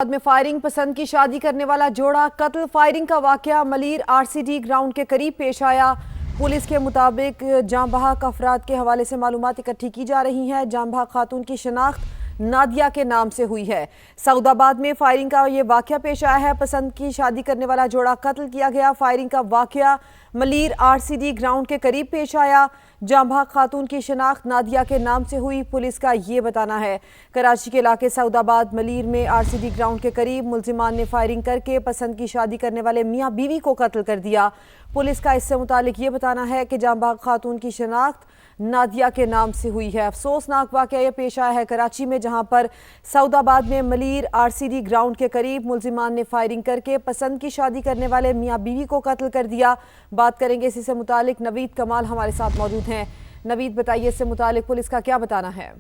बाद में फायरिंग पसंद की शादी करने वाला जोड़ा कत्ल। फायरिंग का वाकया मलीर आरसीडी ग्राउंड के करीब पेश आया। पुलिस के मुताबिक जाँ बहक अफराद के हवाले से मालूमात इकट्ठी की जा रही हैं। जाँ बहक खातून की शनाख्त नादिया के नाम से हुई है। सऊदाबाद में फायरिंग का ये वाकया पेश आया है। पसंद की शादी करने वाला जोड़ा कत्ल किया गया। फायरिंग का वाकया मलीर आरसीडी ग्राउंड के करीब पेश आया। जाँ बहक खातून की शनाख्त नादिया के नाम से हुई, पुलिस का ये बताना है। कराची के इलाके सऊदाबाद मलीर में आरसीडी ग्राउंड के करीब मुल्जिमान ने फायरिंग करके पसंद की शादी करने वाले मियाँ बीवी को कत्ल कर दिया। पुलिस का इससे मुतालिक ये बताना है कि जाँ बहक खातून की शनाख्त नादिया के नाम से हुई है। अफसोसनाक वाकया ये पेश आया है कराची में, जहां पर सऊदाबाद में मलीर आरसीडी ग्राउंड के करीब मुल्जिमान ने फायरिंग करके पसंद की शादी करने वाले मियाँ बीवी को कत्ल कर दिया। बात करेंगे इसी से मुतालिक, नवीद कमाल हमारे साथ मौजूद हैं। नवीद, बताइए इससे मुतालिक पुलिस का क्या बताना है?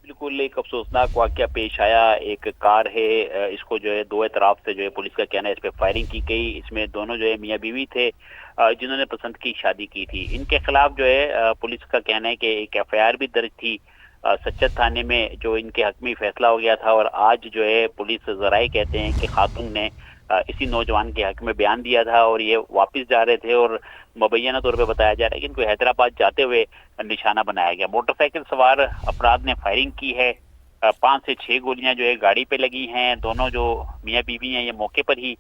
बिल्कुल एक अफसोसनाक वाकया पेश आया। एक कार है, इसको जो है दो एतराफ से जो है पुलिस का कहना है इस पे फायरिंग की गई। इसमें दोनों जो है मियाँ बीवी थे जिन्होंने पसंद की शादी की थी। इनके खिलाफ जो है पुलिस का कहना है कि एक एफआईआर भी दर्ज थी सच्चर थाने में, जो इनके हक में फैसला हो गया था। और आज जो है पुलिस जराए कहते हैं कि खातून ने इसी नौजवान के हक में बयान दिया था और ये वापस जा रहे थे और मुबैना तौर पे बताया जा रहा है कि इनको हैदराबाद जाते हुए निशाना बनाया गया। मोटरसाइकिल सवार अफराद ने फायरिंग की है। 5 से 6 गोलियां जो है गाड़ी पे लगी हैं। दोनों जो मियाँ बीवी हैं ये मौके पर ही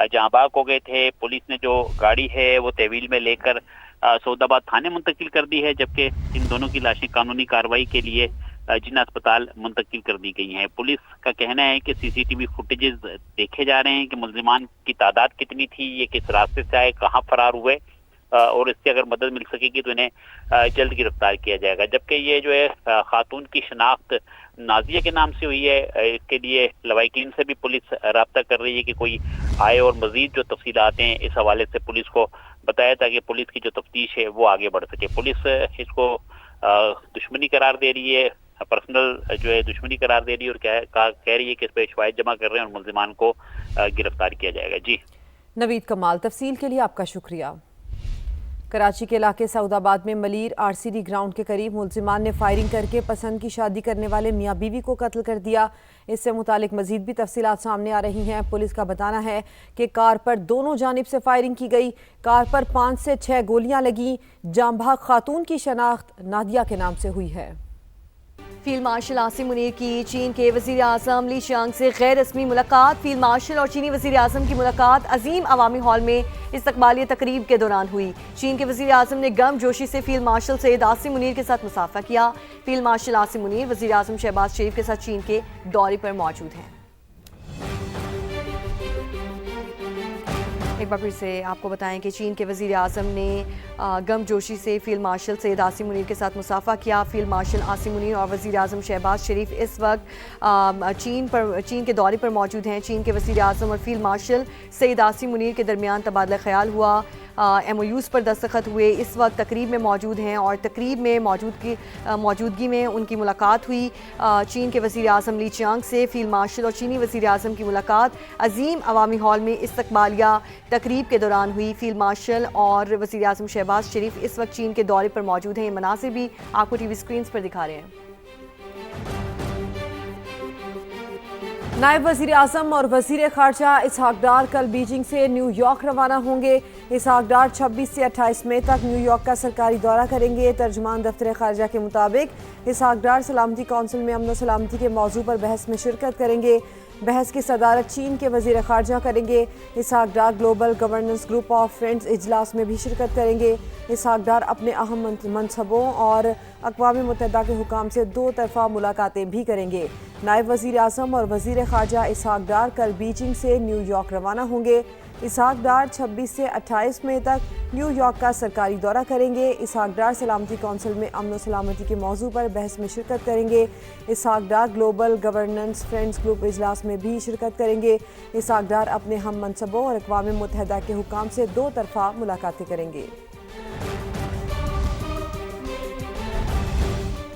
जाँ बहक हो गए थे। पुलिस ने जो गाड़ी है वो तहवील में लेकर सऊदाबाद थाने मुंतकिल कर दी है, जबकि इन दोनों की लाशें कानूनी कार्रवाई के लिए जिला अस्पताल मुंतकिल कर दी गई हैं। पुलिस का कहना है कि सीसीटीवी फुटेजेस देखे जा रहे हैं कि मुल्जिमान की तादाद कितनी थी, ये किस रास्ते से आए, कहाँ फरार हुए, और इससे अगर मदद मिल सकेगी तो इन्हें जल्द गिरफ्तार किया जाएगा। जबकि ये जो है खातून की शनाख्त नाजिया के नाम से हुई है, इसके लिए लवाहिकीन से भी पुलिस राब्ता कर रही है कि कोई आए और मजीद जो तफसीलात हैं इस हवाले से पुलिस को बताया, ताकि पुलिस की जो तफ्तीश है वो आगे बढ़ सके। पुलिस इसको दुश्मनी करार दे रही है, पर्सनल जो है दुश्मनी करार दे रही है और कह रही है कि इस पर शवाहिद जमा कर रहे हैं और मुल्जिमान को गिरफ्तार किया जाएगा। जी नवीद कमाल, तफसील के लिए आपका शुक्रिया। कराची के इलाके सऊदाबाद में मलीर आरसीडी ग्राउंड के करीब मुल्जिमान ने फायरिंग करके पसंद की शादी करने वाले मियाँ बीवी को कत्ल कर दिया। इससे मुतालिक मजीद भी तफसीलात सामने आ रही हैं। पुलिस का बताना है कि कार पर दोनों जानिब से फायरिंग की गई। कार पर 5 से 6 गोलियां लगी। जाँ बहक खातून की शनाख्त नादिया के नाम से हुई है। फील्ड मार्शल आसिम मुनीर की चीन के वज़ीर आज़म ली शियांग से गैर रस्मी मुलाकात। फील्ड मार्शल और चीनी वज़ीर आज़म की मुलाकात अजीम अवामी हॉल में इस्तकबालिया तकरीब के दौरान हुई। चीन के वज़ीर आज़म ने गर्म जोशी से फील्ड मार्शल सैयद आसिम मुनीर के साथ मुसाफा किया। फील्ड मार्शल आसिम मुनीर वज़ीर आज़म शहबाज शरीफ के साथ चीन के दौरे पर मौजूद हैं। एक बार फिर से आपको बताएं कि चीन के वज़ीर आज़म ने गम जोशी से फील्ड मार्शल सैयद आसिम मुनीर के साथ मुसाफा किया। फील्ड मार्शल आसिम मुनीर और वज़ीर आज़म शहबाज शरीफ इस वक्त चीन के दौरे पर मौजूद हैं। चीन के वज़ीर आज़म और फील्ड मार्शल सैयद आसिम मुनीर के दरमियान तबादला ख्याल हुआ। MOUs पर दस्तखत हुए। इस वक्त तकरीब में मौजूद हैं और तकरीब में मौजूदगी में उनकी मुलाकात हुई। चीन के वज़ीर आज़म ली चियांग से फील्ड मार्शल और चीनी वज़ीर आज़म की मुलाकात अजीम अवामी हॉल में इस्तकबालिया तकरीब के दौरान हुई। फील्ड मार्शल और वज़ीर आज़म शहबाज शरीफ इस वक्त चीन के दौरे पर मौजूद हैं। ये मनासिर भी आपको टीवी स्क्रीन पर दिखा रहे हैं। नायब वज़ीर आज़म और वज़ीर ख़ारजा इसहाक डार कल बीजिंग से न्यूयॉर्क रवाना होंगे। इसहाक डार 26 से 28 मई तक न्यूयॉर्क का सरकारी दौरा करेंगे। तर्जुमान दफ्तर ख़ारजा के मुताबिक इसहाक डार सलामती कौंसिल में अमन व सलामती के मौजू पर बहस में शिरकत करेंगे। बहस की सदारत चीन के वज़ीर ख़ारजा करेंगे। Ishaq Dar global governance group of friends इजलास में भी शिरकत करेंगे। इसहाक डार अपने अहम मनसबों और अक़वाम मुत्तहिदा के हुकाम से 2 तरफ़ा मुलाकातें भी करेंगे। नायब वज़ीर आज़म और वज़ीर ख़ारजा इसहाक डार कल बीजिंग से न्यूयॉर्क रवाना होंगे। इसहाक डार 26 से 28 मई तक न्यूयॉर्क का सरकारी दौरा करेंगे। इसहाक डार सलामती कौंसिल में अमन व सलामती के मौजू पर बहस में शिरकत करेंगे। Ishaq Dar global governance friends group इजलास में भी शिरकत करेंगे। इसहाक डार अपने हम मनसबों और अक़वाम मुत्तहिदा के हुकाम से 2 तरफ़ा मुलाकातें करेंगे।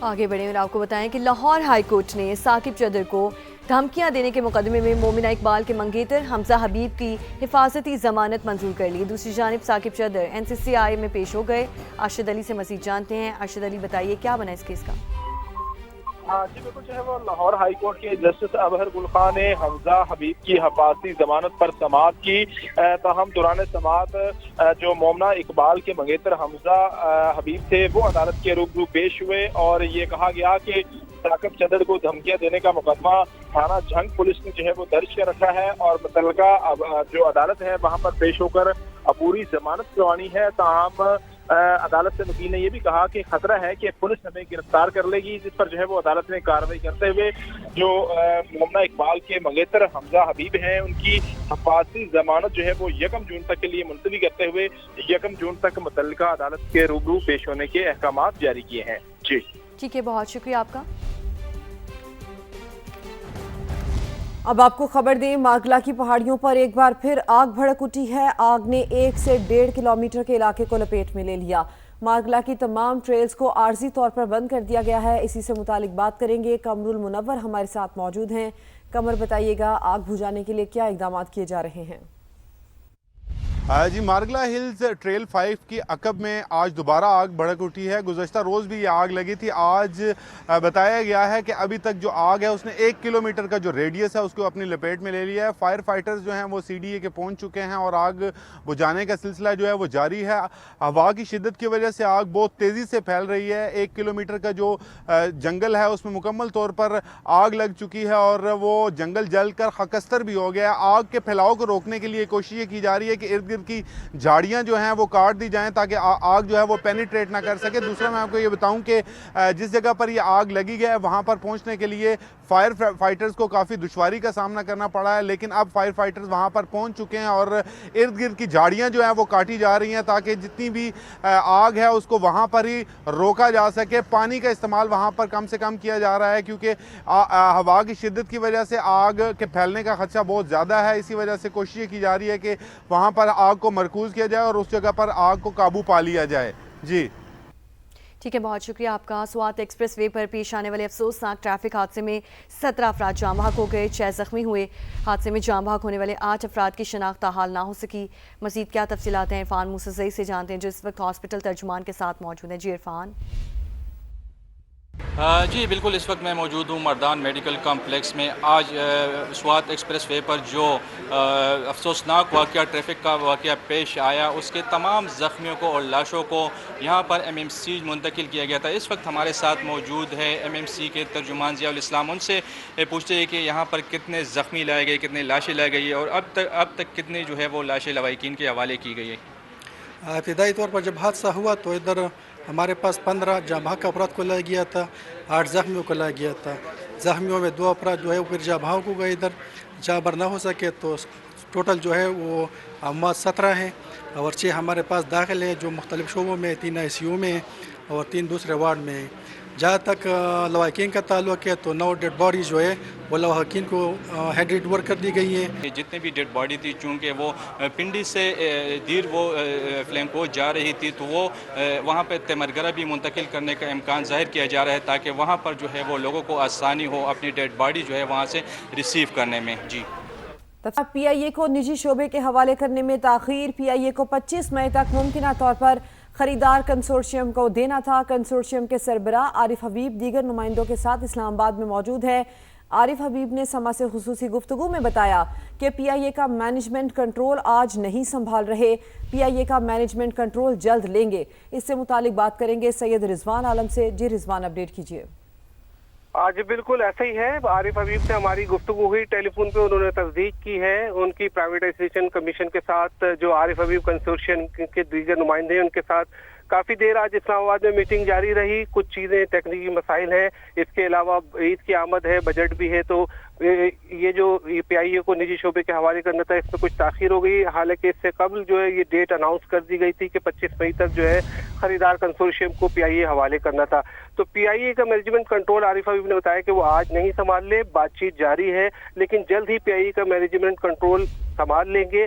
आगे बढ़े और आपको बताएं कि लाहौर हाई कोर्ट ने साकिब चदर को धमकियां देने के मुकदमे में मोमिना इकबाल के मंगेतर हमजा हबीब की हिफाजती जमानत मंजूर कर ली। दूसरी जानिब साकिब चदर NCCI में पेश हो गए। अरशद अली से मज़ीद जानते हैं। अरशद अली, बताइए क्या बना इस केस का? हाँ जी बिल्कुल, जो है वो लाहौर हाई कोर्ट के जस्टिस अबहर गुल खान ने हमजा हबीब की हिफाजती जमानत पर समाअत की। ताहम दौरान समाअत जो मोमना इकबाल के मंगेतर हमजा हबीब थे वो अदालत के रूबरू पेश हुए और ये कहा गया कि साकिब चंदड़ को धमकियां देने का मुकदमा थाना झंग पुलिस ने जो है वो दर्ज कर रखा है और मुतल्लिका जो अदालत है वहां पर पेश होकर पूरी जमानत करवानी है। ताहम अदालत से वकील ने यह भी कहा कि खतरा है कि पुलिस हमें गिरफ्तार कर लेगी, जिस पर जो है वो अदालत ने कार्रवाई करते हुए जो मोमना इकबाल के मंगेतर हमजा हबीब हैं उनकी हिफाजती जमानत जो है वो 1 जून तक के लिए मुलतवी करते हुए 1 जून तक मुतल्लिका अदालत के रूबरू पेश होने के अहकामात जारी किए हैं। जी ठीक है, बहुत शुक्रिया आपका। अब आपको खबर दें, मारगला की पहाड़ियों पर एक बार फिर आग भड़क उठी है। आग ने 1 से 1.5 किलोमीटर के इलाके को लपेट में ले लिया। मारगला की तमाम ट्रेल्स को आर्जी तौर पर बंद कर दिया गया है। इसी से मुतालिक बात करेंगे, कमरुल मुनव्वर हमारे साथ मौजूद हैं। कमर, बताइएगा आग बुझाने के लिए क्या इकदाम किए जा रहे हैं? जी, मारगला हिल्स ट्रेल 5 की अकब में आज दोबारा आग भड़क उठी है। गुज़श्ता रोज़ भी ये आग लगी थी। आज बताया गया है कि अभी तक जो आग है उसने 1 किलोमीटर का जो रेडियस है उसको अपनी लपेट में ले लिया है। फायर फाइटर्स जो हैं वो CDA के पहुंच चुके हैं और आग बुझाने का सिलसिला जो है वो जारी है। हवा की शिद्दत की वजह से आग बहुत तेज़ी से फैल रही है। 1 किलोमीटर का जो जंगल है उसमें मुकम्मल तौर पर आग लग चुकी है और वो जंगल जल कर खकस्तर भी हो गया। आग के फैलाव को रोकने के लिए कोशिश की जा रही है कि इर्द गिर्द की झाड़ियां जो हैं वो काट दी जाएं ताकि आग जो है वो पेनिट्रेट ना कर सके। दूसरा मैं आपको ये बताऊं कि जिस जगह पर ये आग लगी है वहां पर पहुंचने के लिए फायर फाइटर्स को काफ़ी दुश्वारी का सामना करना पड़ा है, लेकिन अब फायर फाइटर्स वहां पर पहुंच चुके हैं और इर्द गिर्द की झाड़ियां जो हैं वो काटी जा रही हैं ताकि जितनी भी आग है उसको वहां पर ही रोका जा सके। पानी का इस्तेमाल वहां पर कम से कम किया जा रहा है क्योंकि हवा की शिद्दत की वजह से आग के फैलने का खदशा बहुत ज़्यादा है। इसी वजह से कोशिश की जा रही है कि वहां पर आग को मरकूज़ किया जाए और उस जगह पर आग को काबू पा लिया जाए। जी ठीक है, बहुत शुक्रिया आपका। स्वात एक्सप्रेस वे पर पेश आने वाले अफसोसनाक ट्रैफिक हादसे में 17 अफराद जाँ बहक हो गए, 6 जख्मी हुए। हादसे में जाँ बहक होने वाले 8 अफराद की शनाख्त हाल ना हो सकी। मज़ीद क्या तफसीलात हैं इरफान मूसज़ई से जानते हैं जो इस वक्त हॉस्पिटल तर्जुमान के साथ मौजूद है। जी इरफान। जी बिल्कुल, इस वक्त मैं मौजूद हूँ मर्दान मेडिकल कॉम्प्लेक्स में। आज स्वात एक्सप्रेस वे पर जो अफसोसनाक वाक़या, ट्रैफिक का वाक़या पेश आया, उसके तमाम ज़ख्मियों को और लाशों को यहाँ पर MMC मुंतकिल किया गया था। इस वक्त हमारे साथ मौजूद है MMC के तर्जुमान ज़ियाउल इस्लाम। उनसे पूछते हैं कि यहाँ पर कितने ज़ख्मी लाए गए, कितने लाशें लाई गई है और अब तक कितनी जो है वो लाशें लवाकिन के हवाले की गई है। इब्तदाई तौर पर जब हादसा हुआ तो इधर हमारे पास 15 जाँ बहक अफराद को लाया गया था, 8 ज़ख्मियों को लाया गया था। ज़ख्मियों में 2 अफराद जो है वो फिर जाँ बहक हो गए, इधर जाँ भर ना हो सके तो टोटल जो है वो अमवात 17 हैं और 6 हमारे पास दाखिल हैं जो मुख्तलिफ शोबों में, 3 ICU में हैं और 3 दूसरे वार्ड में हैं। जहाँ तक लवाकिन का ताल्लुक़ है तो 9 डेड बॉडी जो है वो लवाकिन को हेड ओवर कर दी गई है। जितने भी डेड बॉडी थी चूँकि वो पिंडी से दीर वो फ्लैम पोस्ट जा रही थी तो वो वहाँ पे तेमरगरा भी मुंतकिल करने का इम्कान ज़ाहिर किया जा रहा है ताकि वहाँ पर जो है वो लोगों को आसानी हो अपनी डेड बॉडी जो है वहाँ से रिसीव करने में। जी PIA को निजी शोबे के हवाले करने में ताख़ीर। PIA को 25 मई तक मुमकिना तौर पर खरीदार कंसोर्शियम को देना था। कंसोर्शियम के सरबराह आरिफ हबीब दीगर नुमाइंदों के साथ इस्लामाबाद में मौजूद है। आरिफ हबीब ने समा से खुसूसी गुफ्तगू में बताया कि PIA का मैनेजमेंट कंट्रोल आज नहीं संभाल रहे, PIA का मैनेजमेंट कंट्रोल जल्द लेंगे। इससे मुतालिक बात करेंगे सैयद रिजवान आलम से। जी रिजवान, अपडेट कीजिए। आज बिल्कुल ऐसा ही है। आरिफ हबीब से हमारी गुफ्तगू हुई टेलीफोन पे, उन्होंने तस्दीक की है उनकी प्राइवेटाइजेशन कमीशन के साथ जो आरिफ हबीब कंसोर्शियम के दीगर नुमाइंदे हैं उनके साथ काफ़ी देर आज इस्लामाबाद में मीटिंग जारी रही। कुछ चीज़ें तकनीकी मसाइल हैं, इसके अलावा ईद की आमद है, बजट भी है, तो ये जो PIA को निजी शोबे के हवाले करना था इसमें कुछ ताख़ीर हो गई। हालांकि इससे कबल जो है ये डेट अनाउंस कर दी गई थी कि 25 मई तक जो है खरीदार कंसोर्शियम को PIA हवाले करना था। तो PIA का मैनेजमेंट कंट्रोल आरिफ हबीब ने बताया कि वो आज नहीं संभाल ले, बातचीत जारी है, लेकिन जल्द ही PIA का मैनेजमेंट कंट्रोल संभाल लेंगे।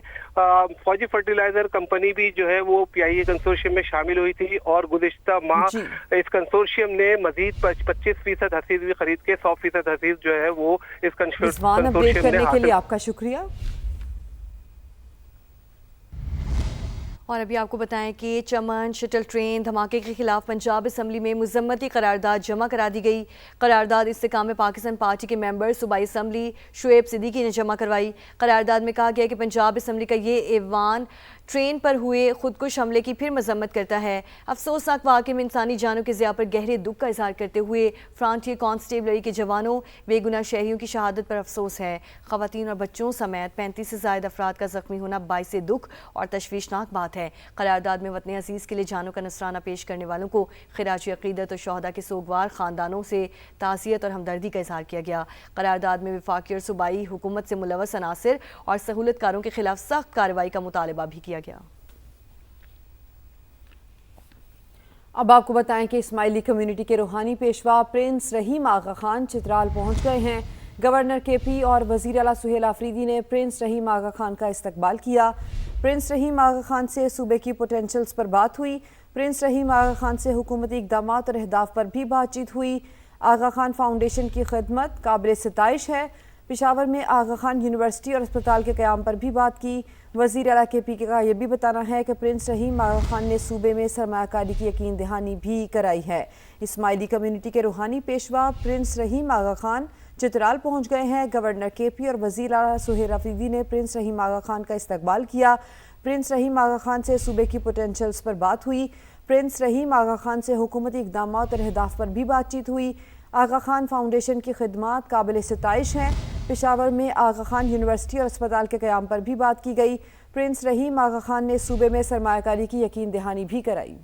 फौजी फर्टिलाइजर कंपनी भी जो है वो PIA कंसोर्शियम में शामिल हुई थी और गुज़िश्ता माह इस कंसोर्शियम ने मजीद 25% हसीद भी खरीद के 100% हसीद जो है वो इस रिजवान, अपडेट करने के लिए आपका शुक्रिया। اور ابھی آپ کو بتائیں کہ چمن شٹل ٹرین دھماکے کے خلاف پنجاب اسمبلی میں مذمتی قرارداد جمع کرا دی گئی۔ قرارداد استحکام پاکستان پارٹی کے ممبر صوبائی اسمبلی شعیب صدیقی نے جمع کروائی۔ قرارداد میں کہا گیا کہ پنجاب اسمبلی کا یہ ایوان ٹرین پر ہوئے خودکش حملے کی پھر مذمت کرتا ہے۔ افسوسناک واقعے میں انسانی جانوں کے ضیاع پر گہرے دکھ کا اظہار کرتے ہوئے فرانٹیئر کانسٹیبلری کے جوانوں بے گناہ شہریوں کی شہادت پر افسوس ہے۔ خواتین اور بچوں سمیت 35 سے زائد افراد کا زخمی ہونا باعث دکھ اور تشویشناک بات ہے۔ قرارداد میں وطن عزیز کے لیے جانوں کا نذرانہ پیش کرنے والوں کو خراج عقیدت اور شہداء کے سوگوار خاندانوں سے تعزیت اور ہمدردی کا اظہار کیا گیا۔ قرارداد میں وفاقی اور صوبائی حکومت سے ملوث عناصر اور سہولت کاروں کے خلاف سخت کارروائی کا مطالبہ بھی کیا گیا۔ اب آپ کو بتائیں کہ اسماعیلی کمیونٹی کے روحانی پیشوا پرنس رحیم آغا خان چترال پہنچ گئے ہیں۔ گورنر کے پی اور وزیر اعلیٰ سہیل آفریدی نے پرنس رحیم آغا خان کا استقبال کیا۔ پرنس رحیم آغا خان سے صوبے کی پوٹینشلز پر بات ہوئی۔ پرنس رحیم آغا خان سے حکومتی اقدامات اور اہداف پر بھی بات چیت ہوئی۔ آغا خان فاؤنڈیشن کی خدمت قابل ستائش ہے۔ پشاور میں آغا خان یونیورسٹی اور اسپتال کے قیام پر بھی بات کی۔ وزیر اعلیٰ کے پی کا یہ بھی بتانا ہے کہ پرنس رحیم آغا خان نے صوبے میں سرمایہ کاری کی یقین دہانی بھی کرائی ہے۔ اسماعیلی کمیونٹی کے روحانی پیشوا پرنس رحیم آغا خان چترال پہنچ گئے ہیں۔ گورنر کے پی اور وزیر اعلیٰ سہیل آفریدی نے پرنس رحیم آغا خان کا استقبال کیا۔ پرنس رحیم آغا خان سے صوبے کی پوٹینشلز پر بات ہوئی۔ پرنس رحیم آغا خان سے حکومتی اقدامات اور اہداف پر بھی بات چیت ہوئی۔ آغا خان فاؤنڈیشن کی خدمات قابل ستائش ہیں۔ پشاور میں آغا خان یونیورسٹی اور اسپتال کے قیام پر بھی بات کی گئی۔ پرنس رحیم آغا خان نے صوبے میں سرمایہ کاری کی یقین دہانی بھی کرائی۔